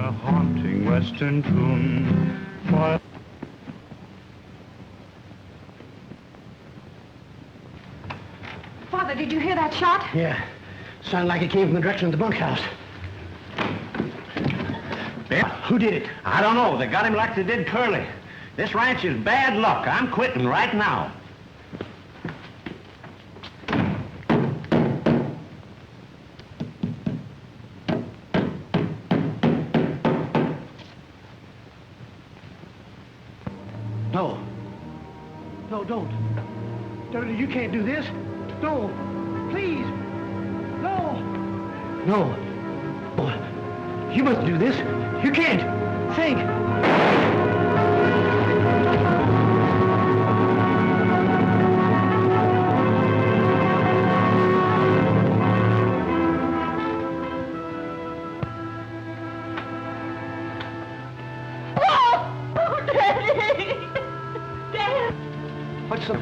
a haunting western tune. While Father, did you hear that shot? Yeah. Sounded like it came from the direction of the bunkhouse. Ben? Who did it? I don't know. They got him like they did Curly. This ranch is bad luck. I'm quitting right now. No. No, don't. You can't do this. No. Please. No. No. Oh, you mustn't do this. You can't. Think.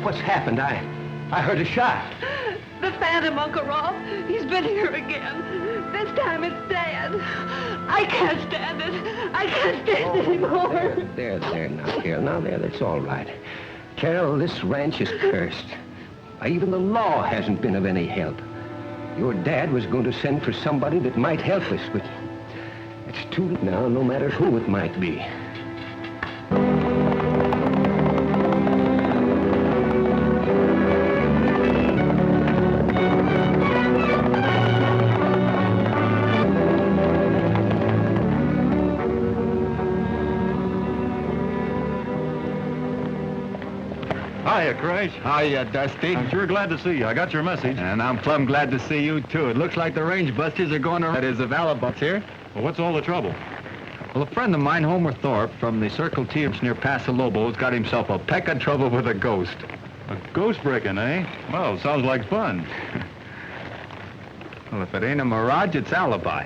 What's happened? I heard a shot. The phantom, Uncle Rolf. He's been here again. This time it's Dad. I can't stand it. I can't stand it anymore. There, now, Carol. Now, that's all right. Carol, this ranch is cursed. Even the law hasn't been of any help. Your dad was going to send for somebody that might help us, but it's too late now, no matter who it might be. hiya, Crash. Hiya, Dusty. I'm sure glad to see you. I got your message. And I'm plumb glad to see you, too. It looks like the range busters are going to... That is, the Valabuts here. Well, what's all the trouble? Well, a friend of mine, Homer Thorpe, from the Circle T near Paso Lobos, got himself a peck of trouble with a ghost. A ghost breaking, eh? Well, sounds like fun. Well, if it ain't a mirage, it's alibi.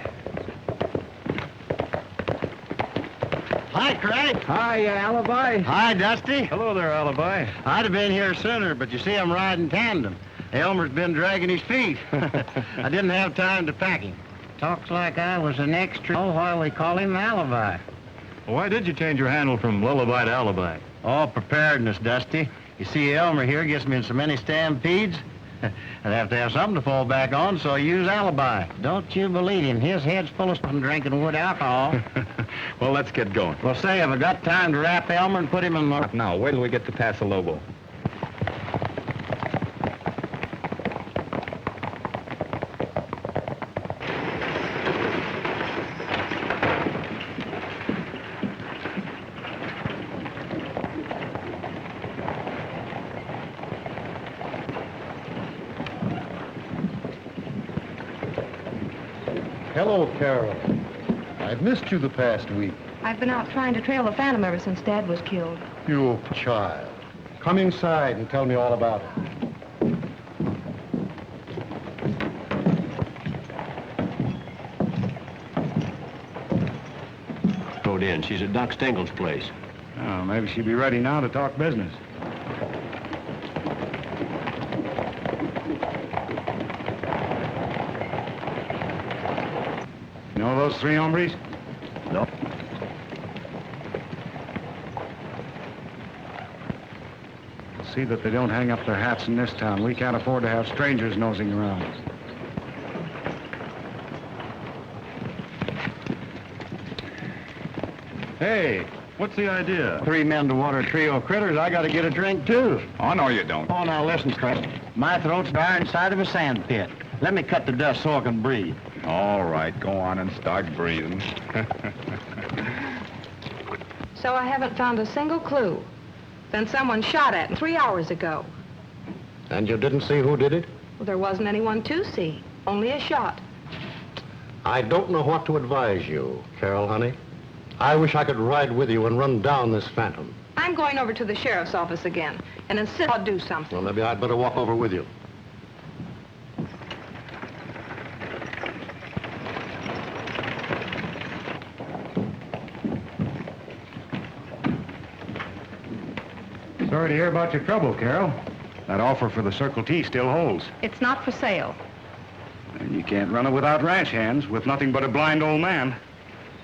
Hi, Craig. Hi, Alibi. Hi, Dusty. Hello there, Alibi. I'd have been here sooner, but you see, I'm riding tandem. Elmer's been dragging his feet. I didn't have time to pack him. Talks like I was an extra. Oh, why we call him Alibi. Well, why did you change your handle from Lullaby to Alibi? Oh, preparedness, Dusty. You see, Elmer here gets me in so many stampedes. I'd have to have something to fall back on, so I use Alibi. Don't you believe him. His head's full of drinking wood alcohol. Well, let's get going. Well, say, have I got time to wrap Elmer and put him in the... Now, wait till we get to Paso Lobo. Hello, Carol. I've missed you the past week. I've been out trying to trail the phantom ever since Dad was killed. You child. Come inside and tell me all about it. Rode in. She's at Doc Stengel's place. Oh, maybe she'd be ready now to talk business. You know those three hombres? No. See that they don't hang up their hats in this town. We can't afford to have strangers nosing around. Hey, what's the idea? 3 men to water a trio of critters. I got to get a drink, too. Oh, no, you don't. Oh, now listen, Craig. My throat's dire inside of a sand pit. Let me cut the dust so I can breathe. All right, go on and start breathing. So I haven't found a single clue. Then someone shot at 3 hours ago. And you didn't see who did it? Well, there wasn't anyone to see. Only a shot. I don't know what to advise you, Carol, honey. I wish I could ride with you and run down this phantom. I'm going over to the sheriff's office again and insist I'll do something. Well, maybe I'd better walk over with you. Sorry to hear about your trouble, Carol. That offer for the Circle T still holds. It's not for sale. And you can't run it without ranch hands, with nothing but a blind old man.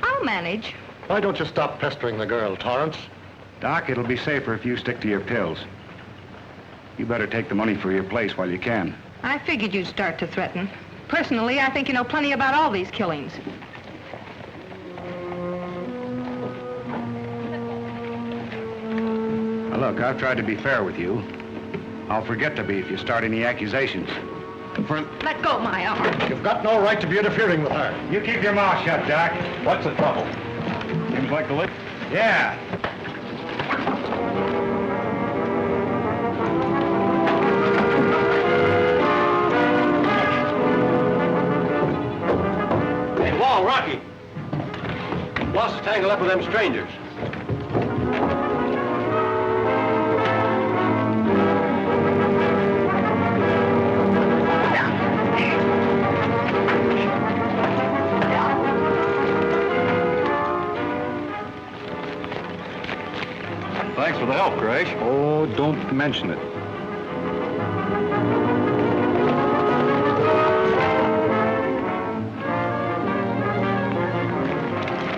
I'll manage. Why don't you stop pestering the girl, Torrance? Doc, it'll be safer if you stick to your pills. You better take the money for your place while you can. I figured you'd start to threaten. Personally, I think you know plenty about all these killings. Now, look, I've tried to be fair with you. I'll forget to be if you start any accusations. Let go my arm. You've got no right to be interfering with her. You keep your mouth shut, Doc. What's the trouble? Seems like the lick. Yeah. Hey, Wall, Rocky. Boss is tangled up with them strangers. Thanks for the help, Crash. Oh, don't mention it.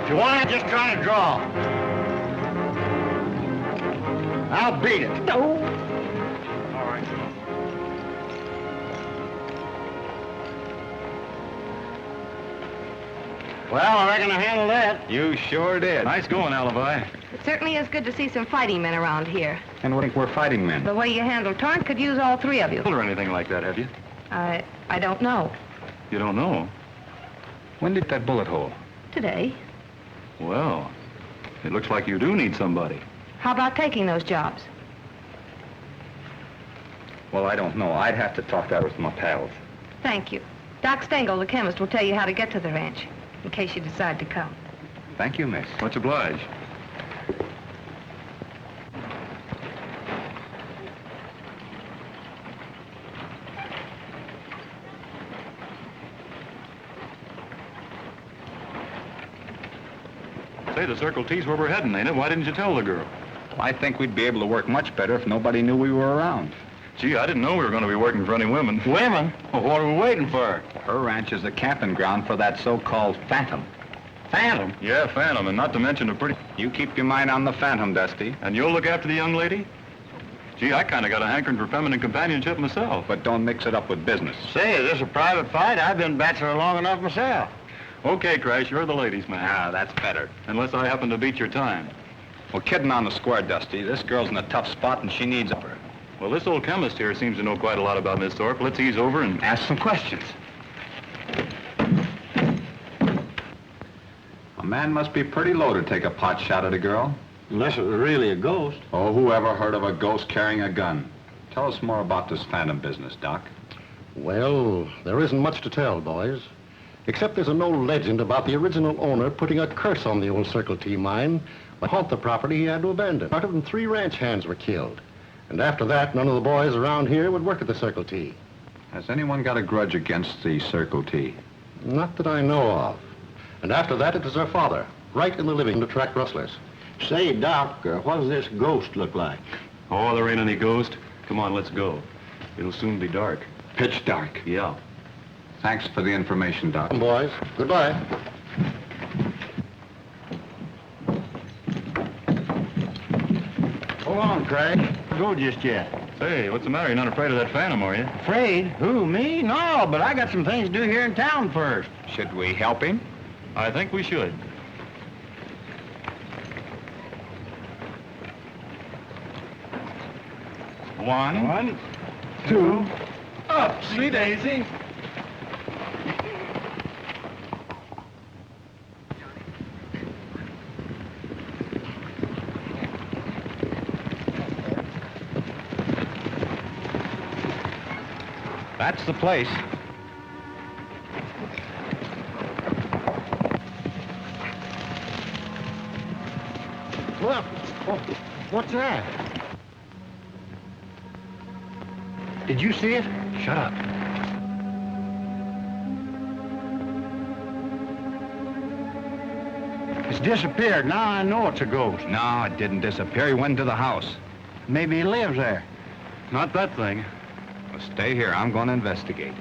If you want it, just try to draw. I'll beat it. No. All right. Well, I reckon I handled that. You sure did. Nice going, Alibi. It certainly is good to see some fighting men around here. And what think we're fighting men? The way you handle Torrance could use all three of you. Or anything like that, have you? I don't know. You don't know? When did that bullet hole? Today. Well, it looks like you do need somebody. How about taking those jobs? Well, I don't know. I'd have to talk that with my pals. Thank you. Doc Stengel, the chemist, will tell you how to get to the ranch, in case you decide to come. Thank you, miss. Much obliged. Say, the Circle T's where we're heading, ain't it? Why didn't you tell the girl? I think we'd be able to work much better if nobody knew we were around. Gee, I didn't know we were going to be working for any women. Women? Well, what are we waiting for? Her ranch is the camping ground for that so-called Phantom. Phantom? Yeah, Phantom, and not to mention a pretty... You keep your mind on the Phantom, Dusty. And you'll look after the young lady? Gee, I kind of got a hankering for feminine companionship myself. But don't mix it up with business. Say, is this a private fight? I've been bachelor long enough myself. Okay, Crash, you're the ladies' man. Ah, that's better. Unless I happen to beat your time. Well, kidding on the square, Dusty. This girl's in a tough spot and she needs her. Well, this old chemist here seems to know quite a lot about Miss Thorpe. Let's ease over and ask some questions. A man must be pretty low to take a pot shot at a girl. Unless it was really a ghost. Oh, who ever heard of a ghost carrying a gun? Tell us more about this Phantom business, Doc. Well, there isn't much to tell, boys. Except there's an old legend about the original owner putting a curse on the old Circle T mine. To haunt the property he had to abandon. Out of them, 3 ranch hands were killed. And after that, none of the boys around here would work at the Circle T. Has anyone got a grudge against the Circle T? Not that I know of. And after that, it was their father, right in the living to attract rustlers. Say, Doc, what does this ghost look like? Oh, there ain't any ghost. Come on, let's go. It'll soon be dark. Pitch dark. Yeah. Thanks for the information, Doc. Boys, goodbye. Hold on, Craig. Go just yet. Say, what's the matter? You're not afraid of that Phantom, are you? Afraid? Who, me? No, but I got some things to do here in town first. Should we help him? I think we should. One, two, up, sweet daisy. That's the place. Look, what's that? Did you see it? Shut up. It's disappeared. Now I know it's a ghost. No, it didn't disappear. He went to the house. Maybe he lives there. Not that thing. Well, stay here. I'm going to investigate.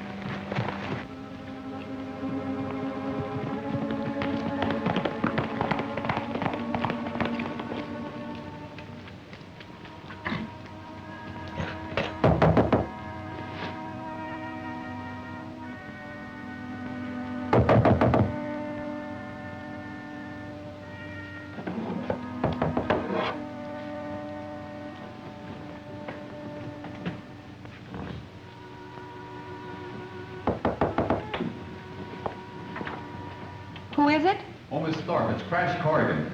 Who is it? Oh, Miss Thorpe, it's Crash Corrigan.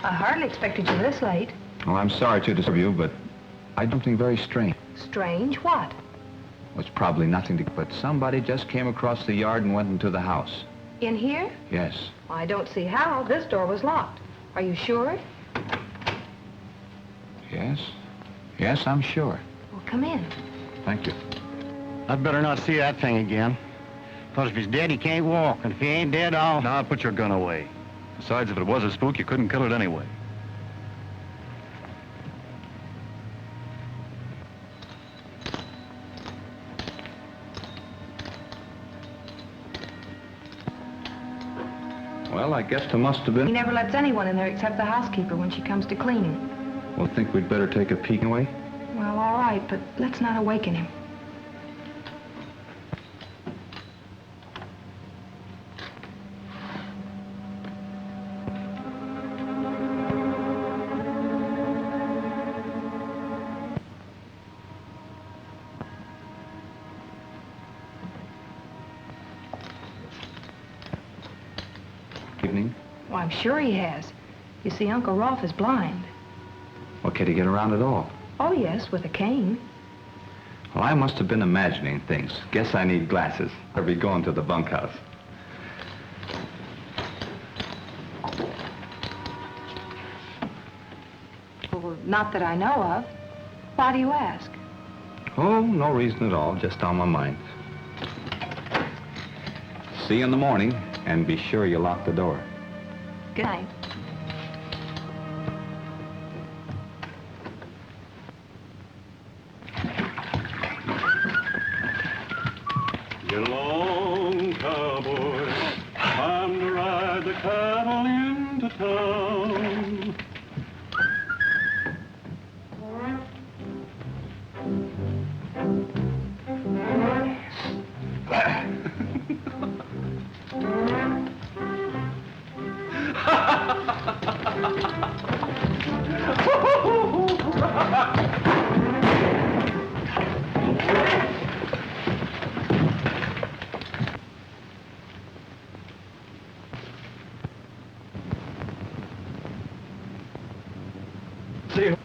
I hardly expected you this late. Well, I'm sorry to disturb you, but I did something very strange. Strange? What? It's probably nothing to... But somebody just came across the yard and went into the house. In here? Yes. I don't see how. This door was locked. Are you sure? Yes? Yes, I'm sure. Well, come in. Thank you. I'd better not see that thing again. Because if he's dead, he can't walk. And if he ain't dead, I'll... Now, put your gun away. Besides, if it was a spook, you couldn't kill it anyway. Well, I guess there must have been... He never lets anyone in there except the housekeeper when she comes to cleaning. Well, think we'd better take a peek anyway? Well, all right, but let's not awaken him. Evening. Well, I'm sure he has. You see, Uncle Rolf is blind. Well, can he get around at all? Oh, yes, with a cane. Well, I must have been imagining things. Guess I need glasses. I'll be going to the bunkhouse. Well, not that I know of. Why do you ask? Oh, no reason at all. Just on my mind. See you in the morning, and be sure you lock the door. Good night. Get along, cowboy. Time to ride the cattle into town. See.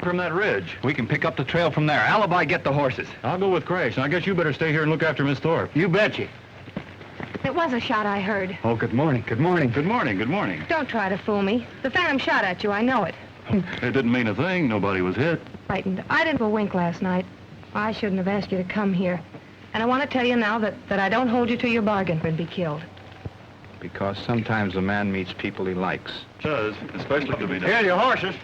From that ridge. We can pick up the trail from there. Alibi, get the horses. I'll go with Crash, and I guess you better stay here and look after Miss Thorpe. You betcha. It was a shot I heard. Oh, good morning, good morning, good morning, good morning. Don't try to fool me. The phantom shot at you, I know it. It didn't mean a thing. Nobody was hit. Frightened. I didn't have a wink last night. I shouldn't have asked you to come here. And I want to tell you now that I don't hold you to your bargain and be killed. Because sometimes a man meets people he likes. Does, especially to be done. Here are your horses.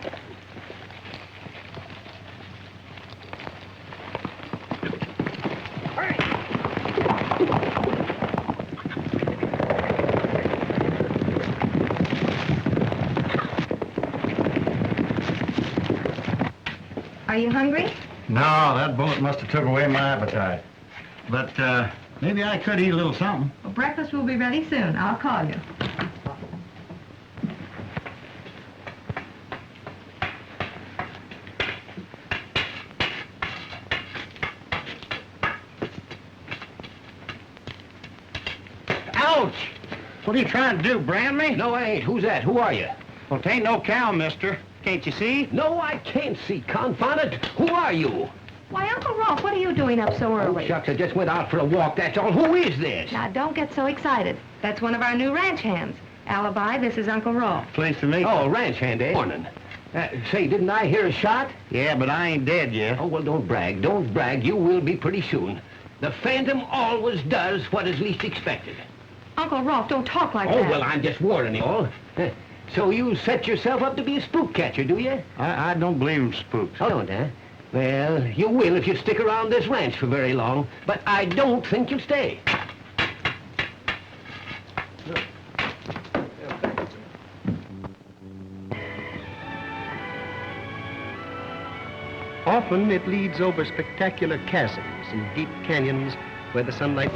Are you hungry? No, that bullet must have took away my appetite. But, maybe I could eat a little something. Well, breakfast will be ready soon. I'll call you. Ouch! What are you trying to do, brand me? No, I ain't. Who's that? Who are you? Well, 'tain't no cow, mister. Can't you see? No, I can't see. Confound it. Who are you? Why, Uncle Rolf, what are you doing up so Oh, early? shucks, I just went out for a walk, that's all. Who is this? Now, don't get so excited. That's one of our new ranch hands. Alibi, this is Uncle Rolf. Pleased to meet you. Oh, ranch hand, eh? Morning. Say, didn't I hear a shot? Yeah, but I ain't dead yet. Oh, well, don't brag. Don't brag. You will be pretty soon. The phantom always does what is least expected. Uncle Rolf, don't talk like Oh, that. well, I'm just warning you all. So you set yourself up to be a spook catcher, do you? I don't believe in spooks. Oh, don't, huh? Well, you will if you stick around this ranch for very long, but I don't think you'll stay. Often it leads over spectacular chasms and deep canyons where the sunlight...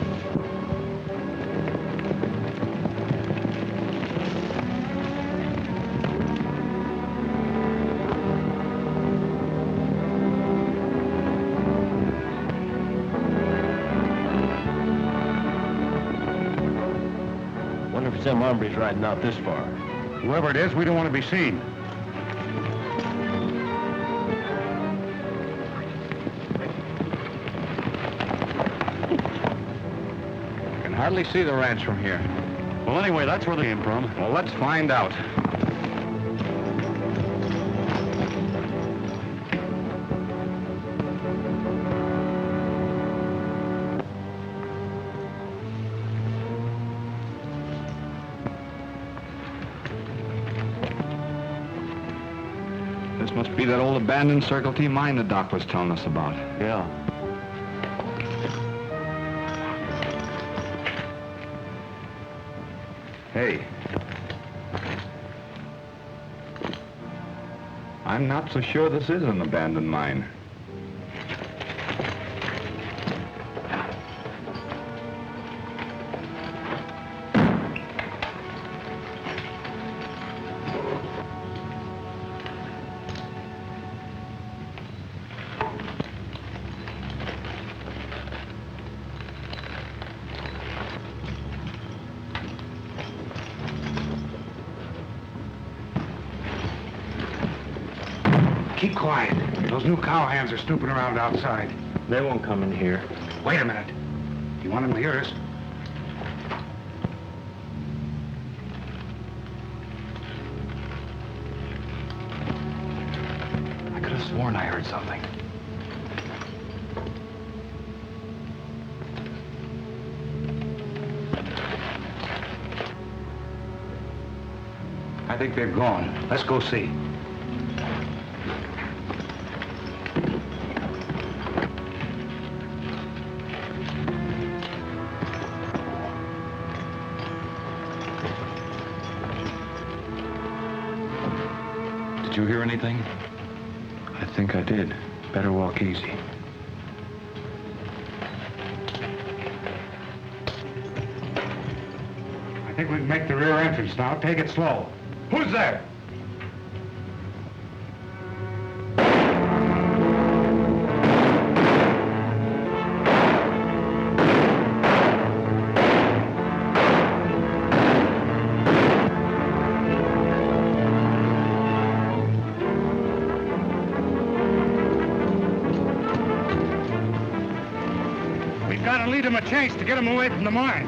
It's them hombres riding out this far. Whoever it is, we don't want to be seen. I can hardly see the ranch from here. Well, anyway, that's where they came from. Well, let's find out. This must be that old abandoned Circle T mine the doc was telling us about. Yeah. Hey. I'm not so sure this is an abandoned mine. Keep quiet. Those new cowhands are snooping around outside. They won't come in here. Wait a minute. You want them to hear us? I could have sworn I heard something. I think they've gone. Let's go see. Did you hear anything? I think I did. Better walk easy. I think we can make the rear entrance now. Take it slow. Who's there? We've got to lead them a chase to get them away from the mine.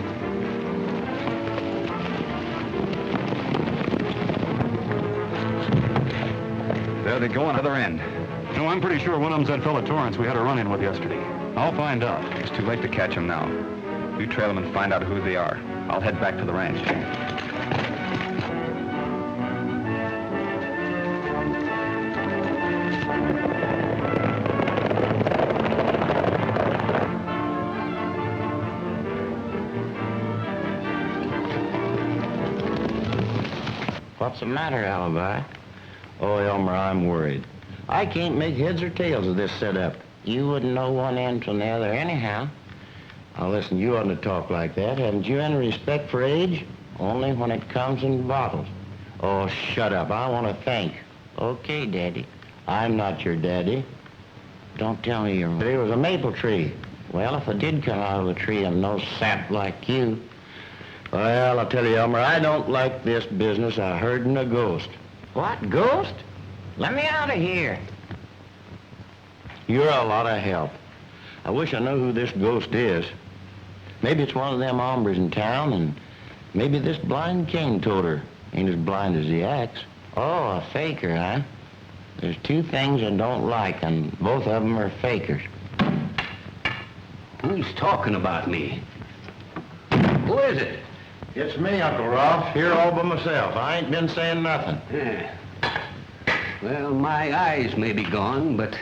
There they go on the other end. No, I'm pretty sure one of them's that fellow Torrance we had a run-in with yesterday. I'll find out. It's too late to catch them now. You trail them and find out who they are. I'll head back to the ranch. What's the matter, Alibi? Oh, Elmer, I'm worried. I can't make heads or tails of this setup. You wouldn't know one end from the other anyhow. Now, listen, you oughtn't to talk like that. Haven't you any respect for age? Only when it comes in bottles. Oh, shut up. I want to think. Okay, Daddy. I'm not your daddy. Don't tell me your daddy was a maple tree. Well, if I did come out of a tree, I'm no sap like you. Well, I'll tell you, Elmer, I don't like this business of herding a ghost. What, ghost? Let me out of here. You're a lot of help. I wish I knew who this ghost is. Maybe it's one of them hombres in town, and maybe this blind cane toter ain't as blind as he acts. Oh, a faker, huh? There's two things I don't like, and both of them are fakers. Who's talking about me? Who is it? It's me, Uncle Rolf, here all by myself. I ain't been saying nothing. Yeah. Well, my eyes may be gone, but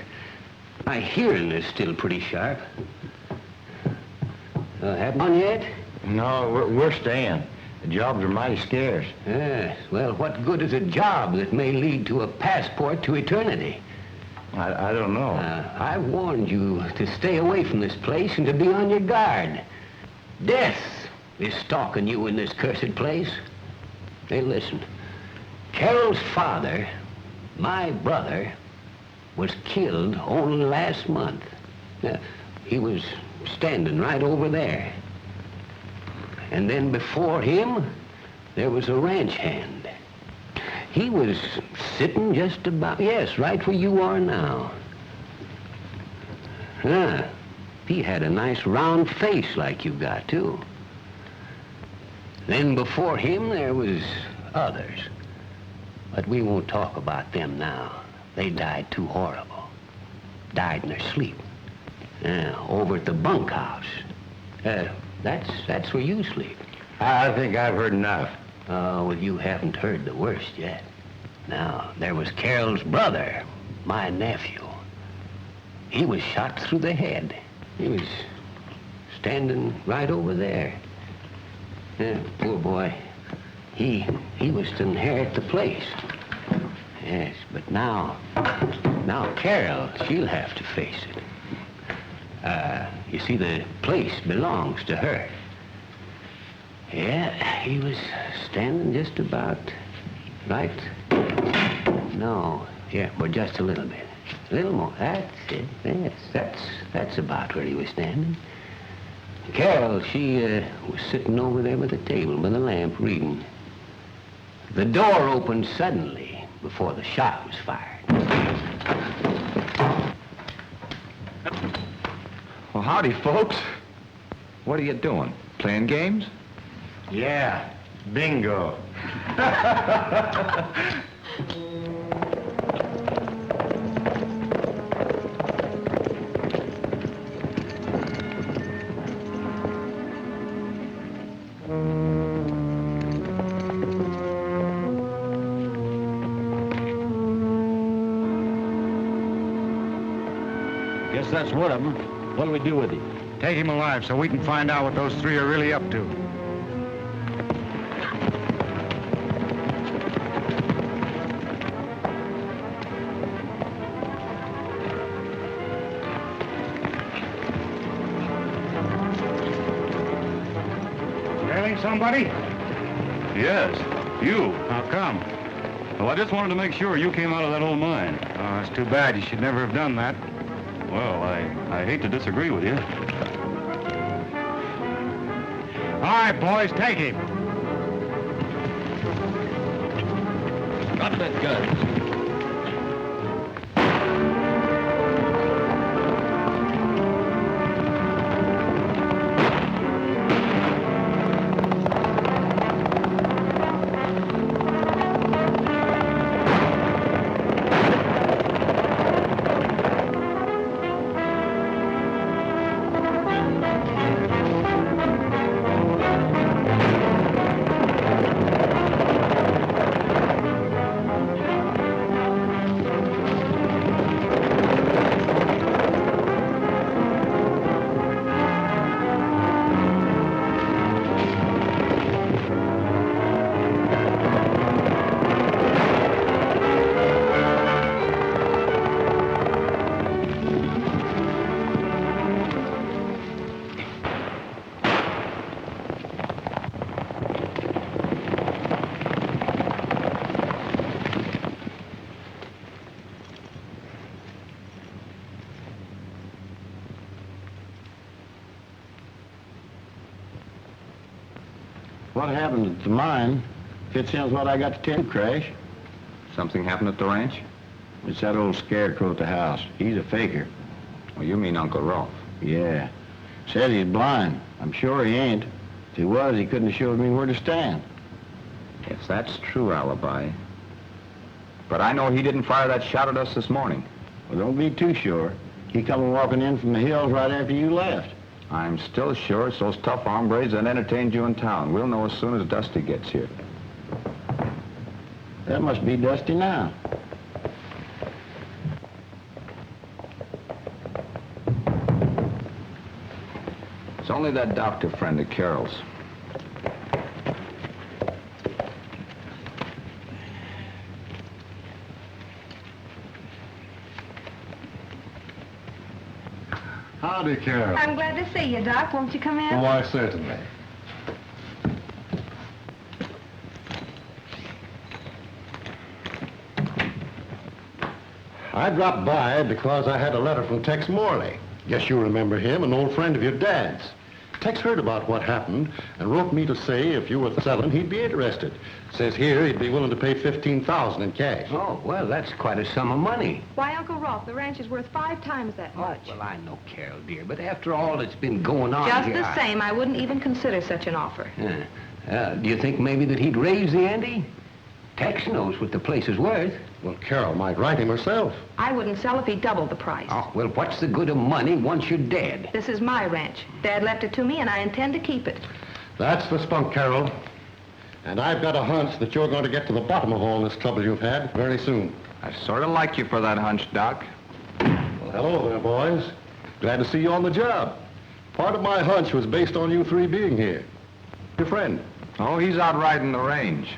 my hearing is still pretty sharp. Have one yet? No, we're staying. The jobs are mighty scarce. Yes. Well, what good is a job that may lead to a passport to eternity? I don't know. I warned you to stay away from this place and to be on your guard. Death is stalking you in this cursed place. Hey, listen. Carol's father, my brother, was killed only last month. He was standing right over there. And then before him, there was a ranch hand. He was sitting just about, yes, right where you are now. He had a nice round face like you got, too. Then before him, there was others. But we won't talk about them now. They died too horrible. Died in their sleep. Over at the bunkhouse. That's where you sleep. I think I've heard enough. Well, you haven't heard the worst yet. Now, there was Carol's brother, my nephew. He was shot through the head. He was standing right over there. Poor boy. He was to inherit the place. Yes, but now Carol, she'll have to face it. You see, the place belongs to her. Yeah, he was standing just about right. No, yeah, but just a little bit. A little more. That's it. Yes, that's about where he was standing. Carol, she was sitting over there by the table by the lamp reading. The door opened suddenly before the shot was fired. Well, howdy, folks. What are you doing? Playing games? Yeah, bingo. Guess that's one of them. What do we do with him? Take him alive so we can find out what those three are really up to. Trailing somebody? Yes, you. How come? Well, I just wanted to make sure you came out of that old mine. Oh, that's too bad. You should never have done that. Well, I hate to disagree with you. All right, boys, take him. Drop that gun. What happened at the mine fits in with what I got to tell you, Crash. Something happened at the ranch? It's that old scarecrow at the house. He's a faker. Well, you mean Uncle Rolf. Yeah. Said he's blind. I'm sure he ain't. If he was, he couldn't have showed me where to stand. If that's true, Alibi. But I know he didn't fire that shot at us this morning. Well, don't be too sure. He come walking in from the hills right after you left. I'm still sure it's those tough hombres that entertained you in town. We'll know as soon as Dusty gets here. That must be Dusty now. It's only that doctor friend of Carol's. Howdy, Carol. I'm glad to see you, Doc. Won't you come in? Why, certainly. I dropped by because I had a letter from Tex Morley. Guess you remember him, an old friend of your dad's. Tex heard about what happened and wrote me to say if you were selling, he'd be interested. Says here he'd be willing to pay $15,000 in cash. Oh, well, that's quite a sum of money. Why, Uncle Rolf, the ranch is worth 5 times that much. Well, I know, Carol, dear, but after all that's been going on Just here, the same, I wouldn't even consider such an offer. Do you think maybe that he'd raise the ante? Tex knows what the place is worth. Well, Carol might write him herself. I wouldn't sell if he doubled the price. Oh, well, what's the good of money once you're dead? This is my ranch. Dad left it to me, and I intend to keep it. That's the spunk, Carol. And I've got a hunch that you're going to get to the bottom of all this trouble you've had very soon. I sort of like you for that hunch, Doc. Well, hello there, boys. Glad to see you on the job. Part of my hunch was based on you 3 being here. Your friend. Oh, he's out riding the range.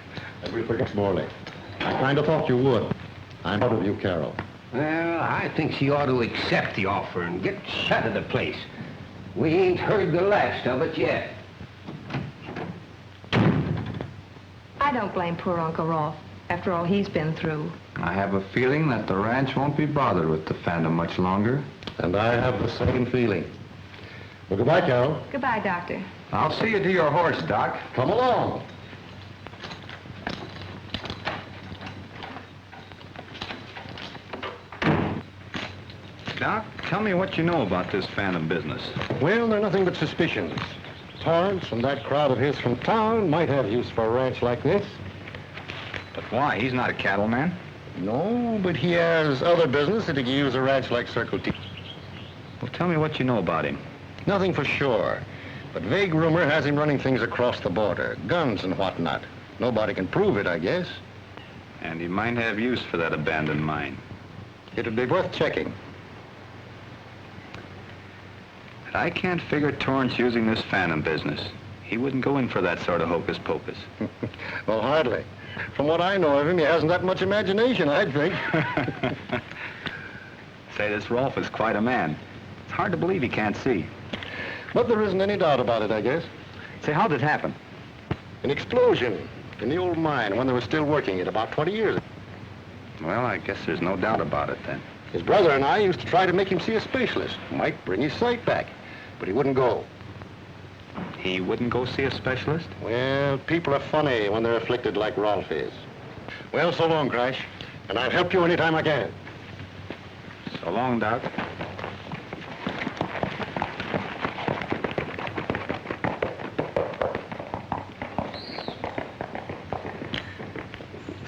And we forget Morley. I kind of thought you would. I'm out of you, Carol. Well, I think she ought to accept the offer and get shut of the place. We ain't heard the last of it yet. I don't blame poor Uncle Rolf, after all he's been through. I have a feeling that the ranch won't be bothered with the Phantom much longer. And I have the same feeling. Well, goodbye, Carol. Goodbye, Doctor. I'll see you to your horse, Doc. Come along. Doc, tell me what you know about this Phantom business. Well, they're nothing but suspicions. Torrance and that crowd of his from town might have use for a ranch like this. But why? He's not a cattleman. No, but he has other business that he can use a ranch like Circle T. Well, tell me what you know about him. Nothing for sure. But vague rumor has him running things across the border. Guns and whatnot. Nobody can prove it, I guess. And he might have use for that abandoned mine. It'd be worth checking. But I can't figure Torrance using this Phantom business. He wouldn't go in for that sort of hocus pocus. Well, hardly. From what I know of him, he hasn't that much imagination, I'd think. Say, this Rolf is quite a man. It's hard to believe he can't see. But there isn't any doubt about it, I guess. Say, how'd it happen? An explosion in the old mine when they were still working it about 20 years ago. Well, I guess there's no doubt about it then. His brother and I used to try to make him see a specialist. Might bring his sight back, but he wouldn't go. He wouldn't go see a specialist? Well, people are funny when they're afflicted like Rolf is. Well, so long, Crash. And I'll help you anytime I can. So long, Doc.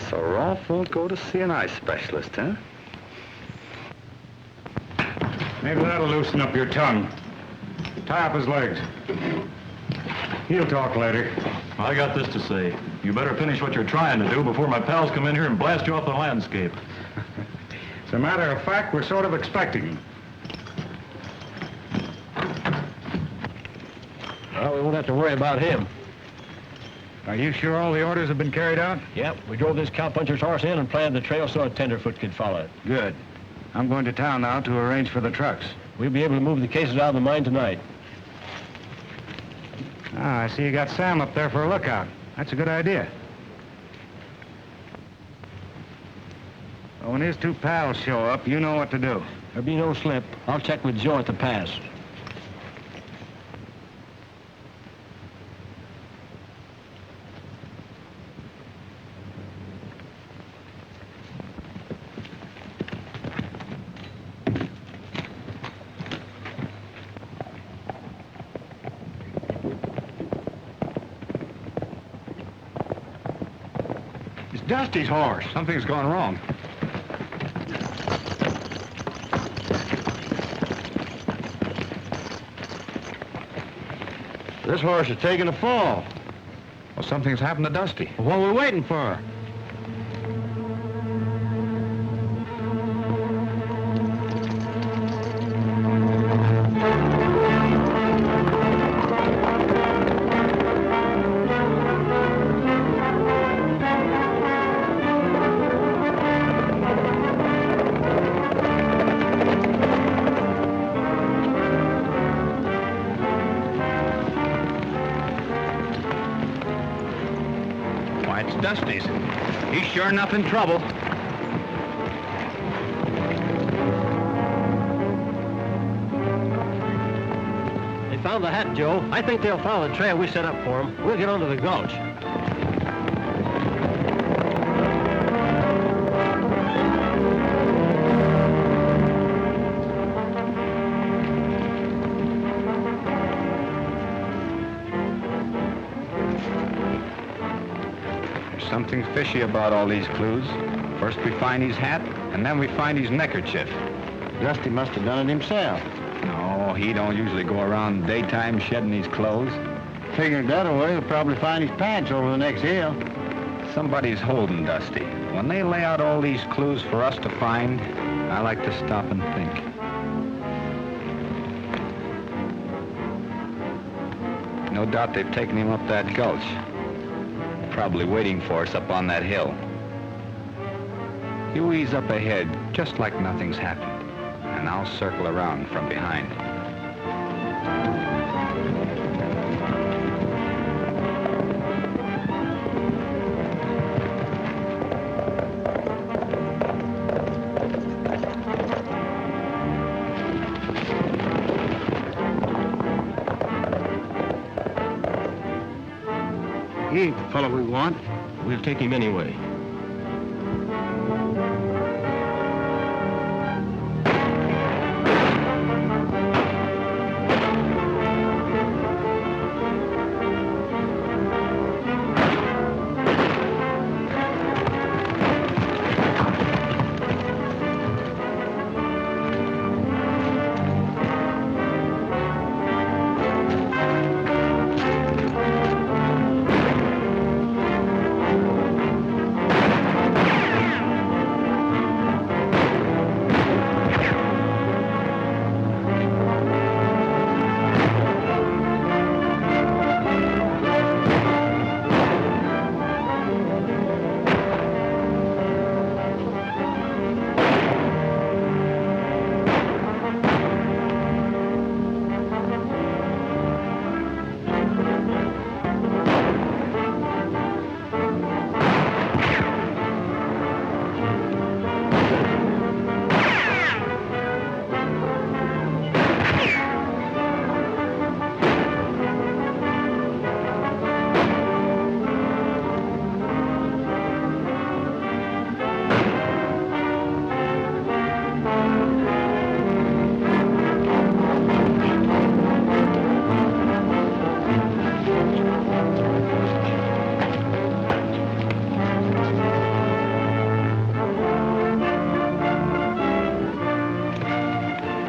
So Rolf won't go to see an eye specialist, huh? Maybe that'll loosen up your tongue. Tie up his legs. He'll talk later. I got this to say. You better finish what you're trying to do before my pals come in here and blast you off the landscape. As a matter of fact, we're sort of expecting him. Well, we won't have to worry about him. Are you sure all the orders have been carried out? Yep, we drove this cowpuncher's horse in and planned the trail so a tenderfoot could follow it. Good. I'm going to town now to arrange for the trucks. We'll be able to move the cases out of the mine tonight. Ah, I see you got Sam up there for a lookout. That's a good idea. Well, when his 2 pals show up, you know what to do. There'll be no slip. I'll check with Joe at the pass. Dusty's horse. Something's gone wrong. This horse is taking a fall. Well, something's happened to Dusty. What are we waiting for? Dusty's. He's sure enough in trouble. They found the hat, Joe. I think they'll follow the trail we set up for them. We'll get onto the gulch. There's something fishy about all these clues. First we find his hat, and then we find his neckerchief. Dusty must have done it himself. No, he don't usually go around daytime shedding his clothes. Figured that way, he'll probably find his pants over the next hill. Somebody's holding Dusty. When they lay out all these clues for us to find, I like to stop and think. No doubt they've taken him up that gulch. Probably waiting for us up on that hill. You ease up ahead, just like nothing's happened, and I'll circle around from behind. He ain't the fellow we want. We'll take him anyway.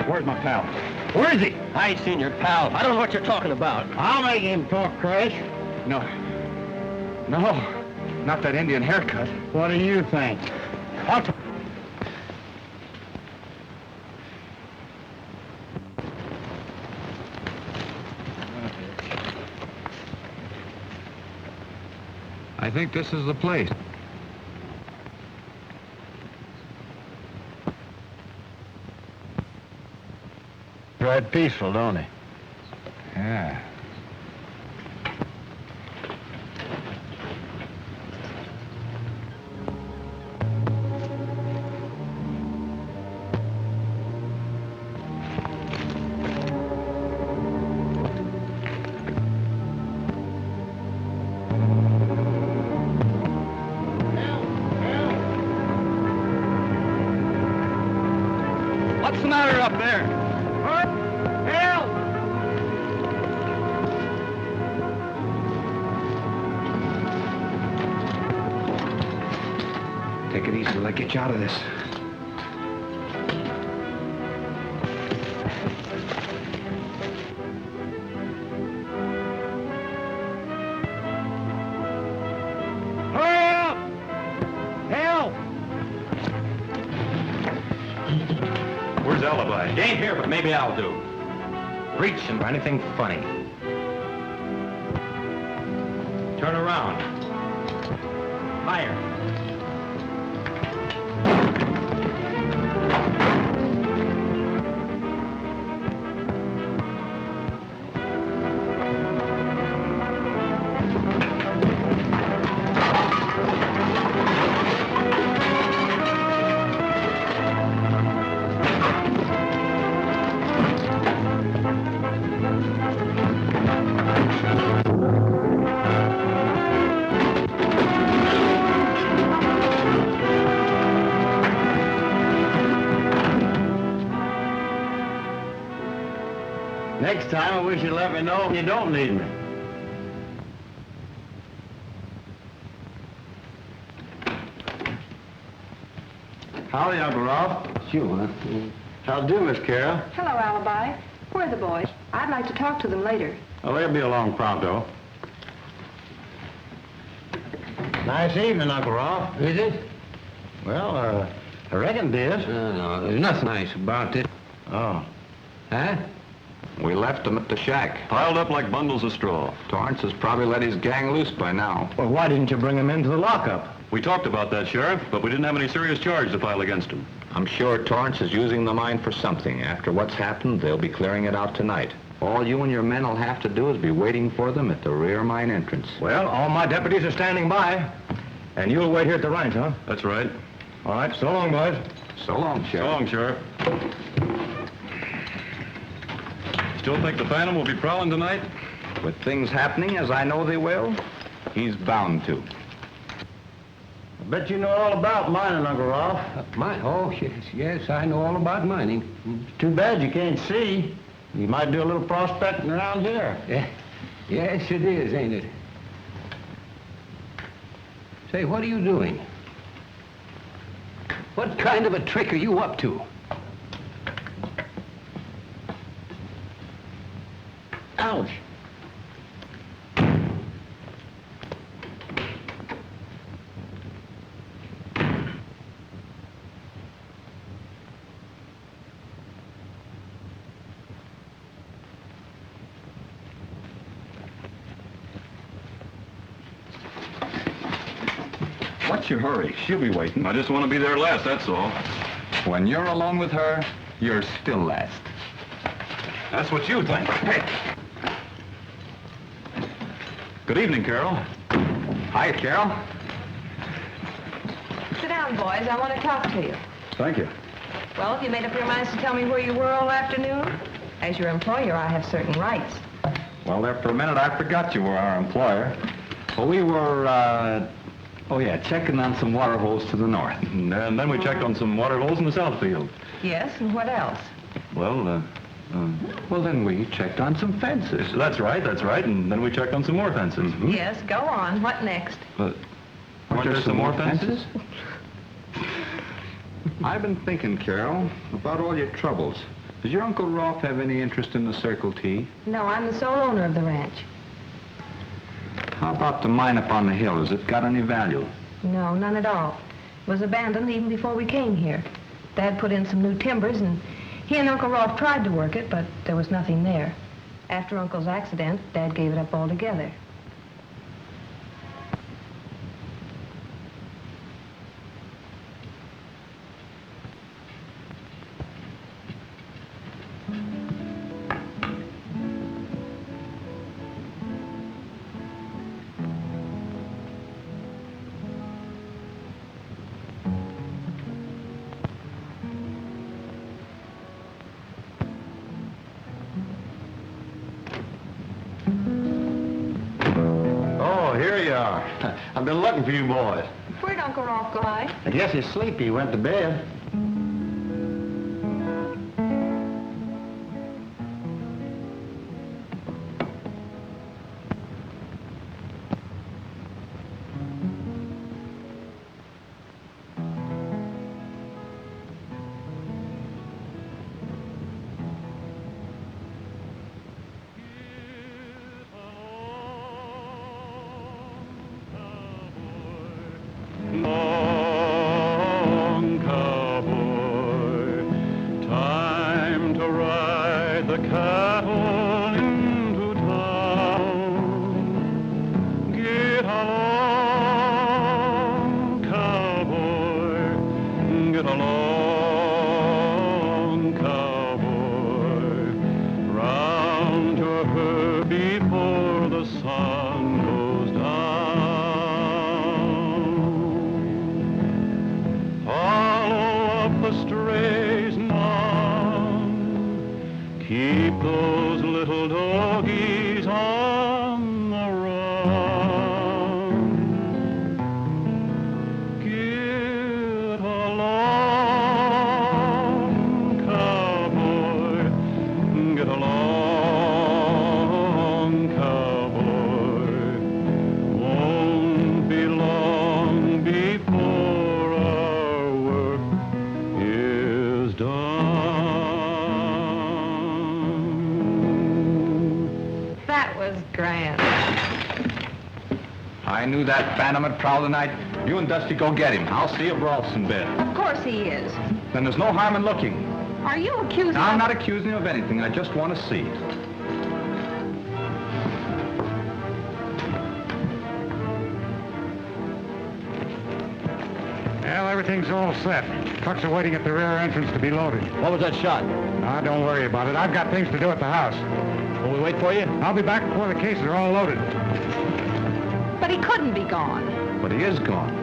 Where's my pal? Where is he? I ain't seen your pal. I don't know what you're talking about. I'll make him talk, Crash. No. No. Not that Indian haircut. What do you think? I think this is the place. Right peaceful, don't he? Yeah. What's the matter up there? Help! Take it easy till I get you out of this. Hurry up! Help! Where's Alibi? He ain't here, but maybe I'll do. Reaching for anything funny. Turn around. Fire. time, I wish you'd let me know if you don't need me. Howdy, Uncle Rolf. Sure. How do, Miss Carol? Hello, Alibi. Where are the boys? I'd like to talk to them later. Oh, they'll be along pronto. Nice evening, Uncle Rolf. Is it? Well, I reckon it is. No, there's nothing nice about it. Oh. Huh? We left them at the shack. Piled up like bundles of straw. Torrance has probably let his gang loose by now. Well, why didn't you bring them into the lockup? We talked about that, Sheriff, but we didn't have any serious charge to file against him. I'm sure Torrance is using the mine for something. After what's happened, they'll be clearing it out tonight. All you and your men will have to do is be waiting for them at the rear mine entrance. Well, all my deputies are standing by. And you'll wait here at the ranch, huh? That's right. All right, so long, boys. So long, So Sheriff. long, Sheriff. Still think the Phantom will be prowling tonight? With things happening as I know they will, he's bound to. I bet you know all about mining, Uncle Rolf. Oh, yes, I know all about mining. Too bad you can't see. You might do a little prospecting around here. Yeah. Yes, it is, ain't it? Say, what are you doing? What kind of a trick are you up to? Ouch. What's your hurry? She'll be waiting. I just want to be there last, that's all. When you're alone with her, you're still last. That's what you think. Hey. Good evening, Carol. Hi, Carol. Sit down, boys. I want to talk to you. Thank you. Well, have you made up your minds to tell me where you were all afternoon? As your employer, I have certain rights. Well, there for a minute, I forgot you were our employer. Well, we were, checking on some water holes to the north. And then we checked on some water holes in the south field. Yes, and what else? Well, then we checked on some fences. That's right. And then we checked on some more fences. Yes, go on. What next? Weren't there some more fences? I've been thinking, Carol, about all your troubles. Does your Uncle Rolf have any interest in the Circle T? No, I'm the sole owner of the ranch. How about the mine up on the hill? Has it got any value? No, none at all. It was abandoned even before we came here. Dad put in some new timbers, and he and Uncle Rolf tried to work it, but there was nothing there. After Uncle's accident, Dad gave it up altogether. Oh, here you are. I've been looking for you boys. Where'd Uncle Rolf go? I guess he's sleepy. He went to bed. Long cowboy, time to ride the cattle into town. Get along, cowboy, get along, cowboy, round to her before the sun goes down. Follow up the strays now. Keep those little doggies on the run. Get along, cowboy, get along. That was grand. I knew that phantom would prowl tonight. You and Dusty go get him. I'll see if Rolf's in bed. Of course he is. Then there's no harm in looking. Are you accusing I'm him? not accusing you of anything. I just want to see. Well, everything's all set. Trucks are waiting at the rear entrance to be loaded. What was that shot? Now, don't worry about it. I've got things to do at the house. Will we wait for you? I'll be back before the cases are all loaded. But he couldn't be gone. But he is gone.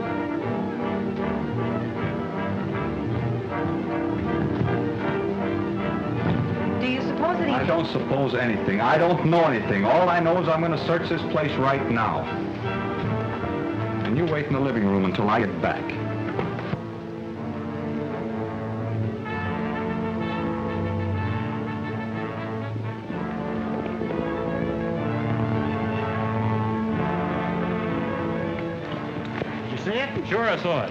Do you suppose that he... I don't suppose anything. I don't know anything. All I know is I'm going to search this place right now. And you wait in the living room until I get back. You see it? Sure, I saw it.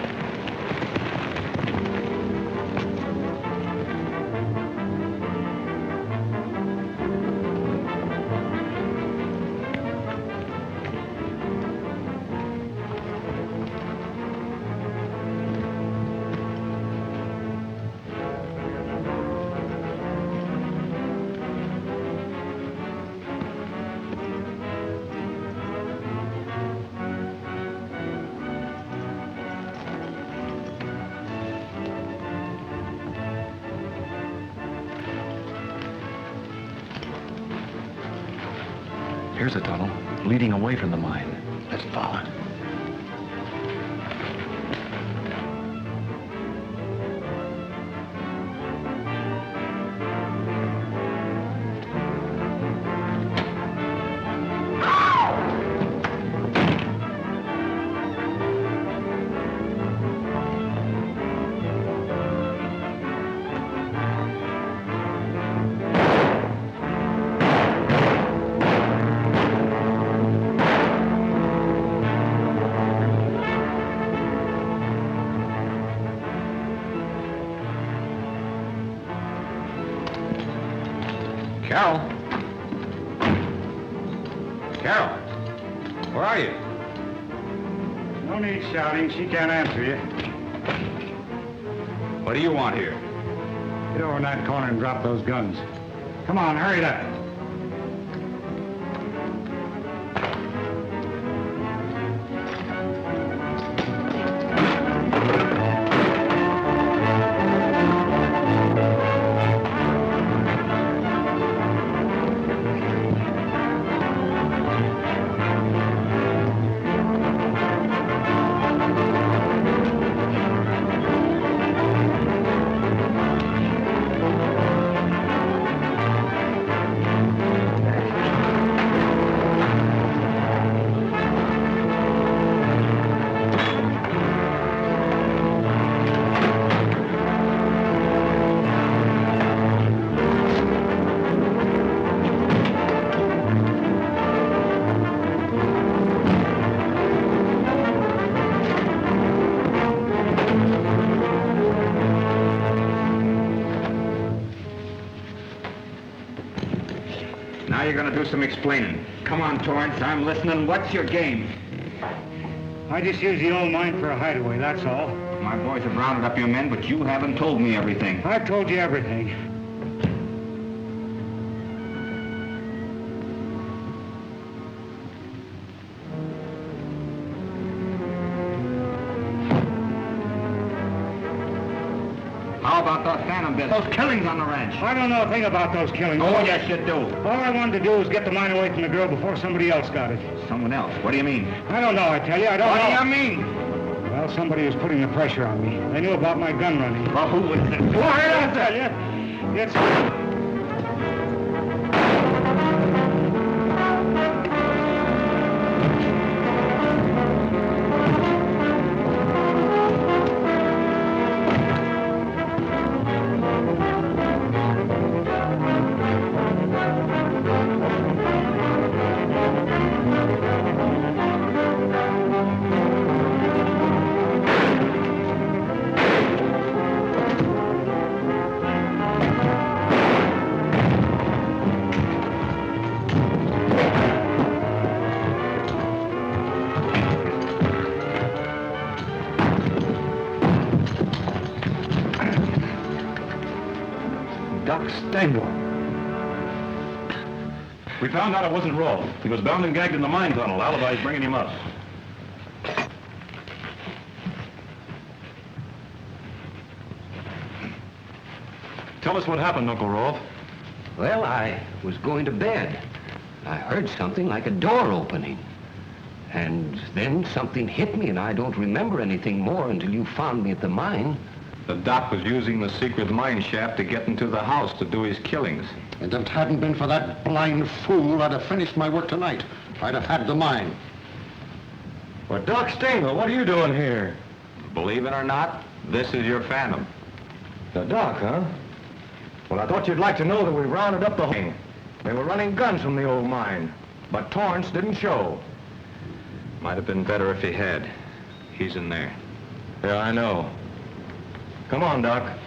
Here's a tunnel leading away from the mine. Let's follow it. Carol? Carol? Where are you? No need shouting. She can't answer you. What do you want here? Get over in that corner and drop those guns. Come on, hurry it up. Now you're going to do some explaining. Come on, Torrance, I'm listening. What's your game? I just used the old mine for a hideaway, that's all. My boys have rounded up your men, but you haven't told me everything. I've told you everything. How about those phantom bits? Those killings on the ranch? I don't know a thing about those killings. Oh, yes, you do. All I wanted to do was get the mine away from the girl before somebody else got it. Someone else? What do you mean? I don't know, I tell you. I don't know. What do you mean? Well, somebody was putting the pressure on me. They knew about my gun running. Well, who was it? Why, I'll tell you. It's... Stangle. We found out it wasn't Rolf. He was bound and gagged in the mine tunnel. Alibi's bringing him up. Tell us what happened, Uncle Rolf. Well, I was going to bed. I heard something like a door opening. And then something hit me, and I don't remember anything more until you found me at the mine. The doc was using the secret mine shaft to get into the house to do his killings. And if it hadn't been for that blind fool, I'd have finished my work tonight. I'd have had the mine. Well, Doc Stengel, what are you doing here? Believe it or not, this is your phantom. The Doc, huh? Well, I thought you'd like to know that we rounded up the whole thing. They were running guns from the old mine, but Torrance didn't show. Might have been better if he had. He's in there. Yeah, I know. Come on, Doc.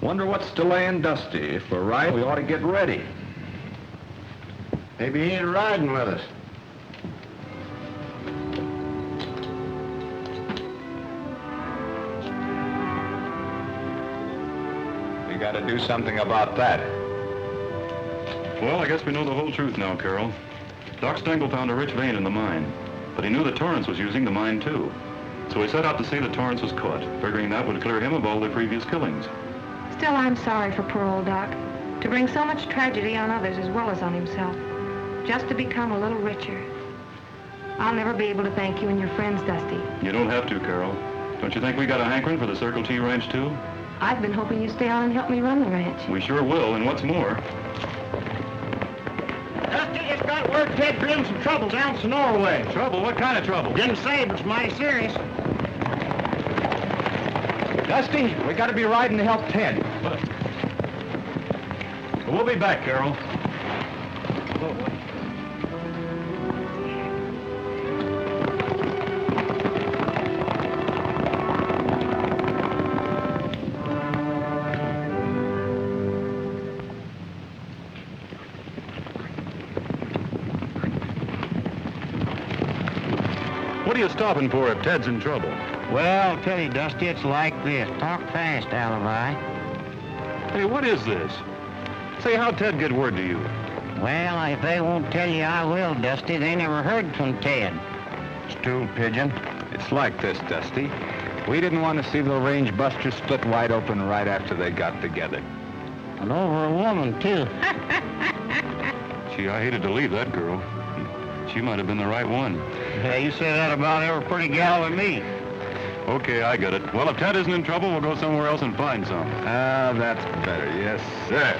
Wonder what's delaying Dusty. If we're right, we ought to get ready. Maybe he ain't riding with us. We gotta do something about that. Well, I guess we know the whole truth now, Carol. Doc Stengel found a rich vein in the mine, but he knew that Torrance was using the mine, too. So he set out to see that Torrance was caught, figuring that would clear him of all the previous killings. Still, I'm sorry for poor old Doc. To bring so much tragedy on others as well as on himself. Just to become a little richer. I'll never be able to thank you and your friends, Dusty. You don't have to, Carol. Don't you think we got a hankering for the Circle T Ranch, too? I've been hoping you'd stay on and help me run the ranch. We sure will, and what's more... Dusty just got word Ted drew some trouble down to Norway. Trouble? What kind of trouble? Didn't say, but it's mighty serious. Dusty, we got to be riding to help Ted. We'll be back, Carol. What are you stopping for if Ted's in trouble? Well, I'll tell you, Dusty, it's like this. Talk fast, Alibi. Hey, what is this? Say, how'd Ted get word to you? Well, if they won't tell you, I will, Dusty. They never heard from Ted. Stool pigeon. It's like this, Dusty. We didn't want to see the range busters split wide open right after they got together. And over a woman, too. Gee, I hated to leave that girl. She might have been the right one. Yeah, you say that about every pretty gal with me. Okay, I got it. Well, if Ted isn't in trouble, we'll go somewhere else and find some. Ah, that's better. Yes, sir.